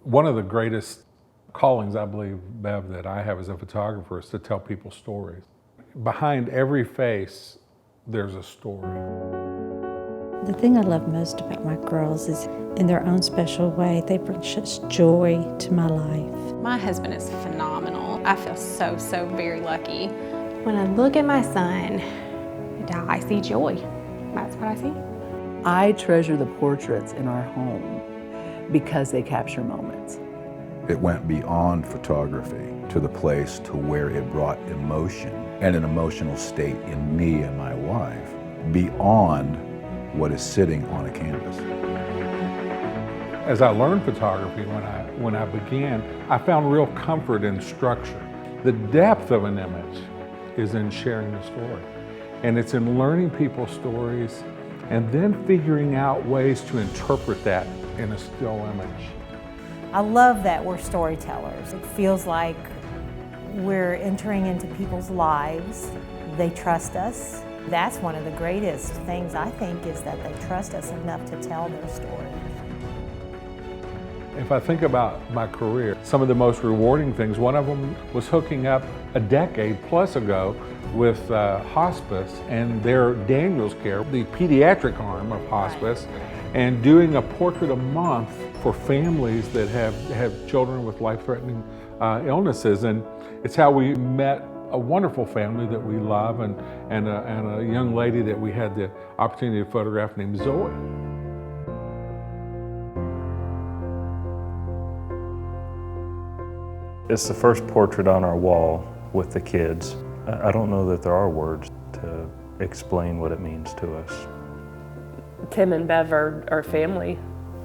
One of the greatest callings, I believe, Bev, that I have as a photographer is to tell people stories. Behind every face, there's a story. The thing I love most about my girls is in their own special way, they bring such joy to my life. My husband is phenomenal. I feel so very lucky. When I look at my son, I see joy. That's what I see. I treasure the portraits in our home because they capture moments. It went beyond photography to the place to where it brought emotion and an emotional state in me and my wife beyond what is sitting on a canvas. As I learned photography, when I began, I found real comfort in structure. The depth of an image is in sharing the story. And it's in learning people's stories and then figuring out ways to interpret that in a still image. I love that we're storytellers. It feels like we're entering into people's lives. They trust us. That's one of the greatest things, I think, is that they trust us enough to tell their story. If I think about my career, some of the most rewarding things, one of them was hooking up a decade plus ago with hospice and their Daniel's Care, the pediatric arm of hospice, and doing a portrait a month for families that have children with life-threatening illnesses. And it's how we met a wonderful family that we love and a young lady that we had the opportunity to photograph named Zoe. It's the first portrait on our wall with the kids. I don't know that there are words to explain what it means to us. Tim and Bev are family,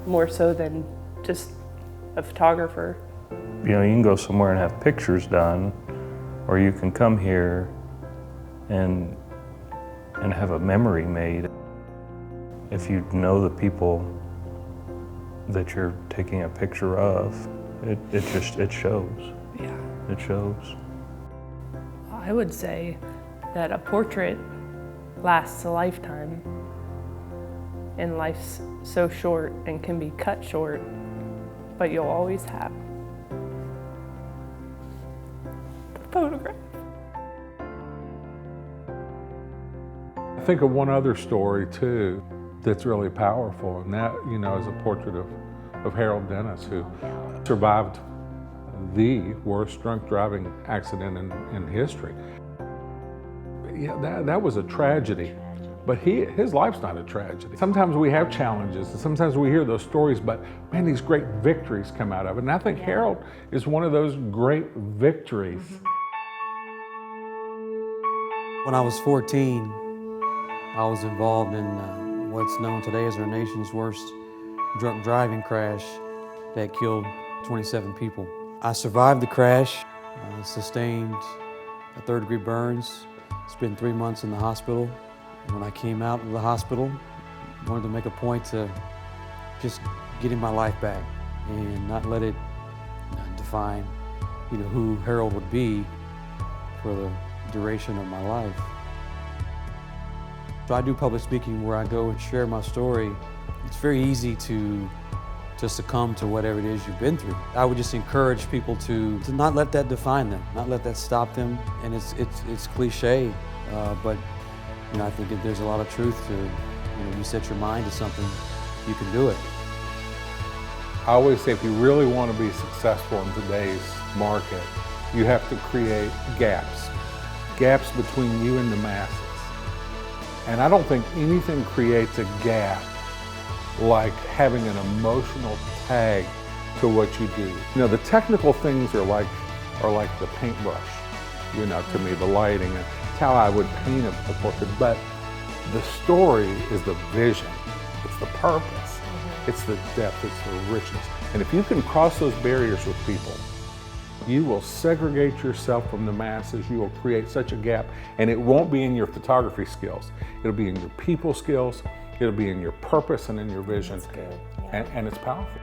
more so than just a photographer. You know, you can go somewhere and have pictures done, or you can come here and have a memory made. If you know the people that you're taking a picture of, it shows. Yeah. It shows. I would say that a portrait lasts a lifetime, and life's so short and can be cut short, but you'll always have a photograph. I think of one other story too that's really powerful, and that, you know, is a portrait of Harold Dennis, who survived the worst drunk driving accident in history. Yeah, that was a tragedy, but his life's not a tragedy. Sometimes we have challenges, and sometimes we hear those stories, but man, these great victories come out of it. And I think Harold is one of those great victories. When I was 14, I was involved in what's known today as our nation's worst drunk driving crash that killed 27 people. I survived the crash, sustained a third-degree burns, spent 3 months in the hospital. When I came out of the hospital, I wanted to make a point to just getting my life back and not let it define, who Harold would be for the duration of my life. So I do public speaking where I go and share my story. It's very easy to succumb to whatever it is you've been through. I would just encourage people to not let that define them, not let that stop them. And it's cliche, but I think that there's a lot of truth to, you set your mind to something, you can do it. I always say if you really want to be successful in today's market, you have to create gaps between you and the masses. And I don't think anything creates a gap like having an emotional tag to what you do. The technical things are like the paintbrush, to me, the lighting, and it's how I would paint a portrait. But the story is the vision, it's the purpose, it's the depth, it's the richness. And if you can cross those barriers with people, you will segregate yourself from the masses, you will create such a gap, and it won't be in your photography skills. It'll be in your people skills, it'll be in your purpose and in your vision, and it's powerful.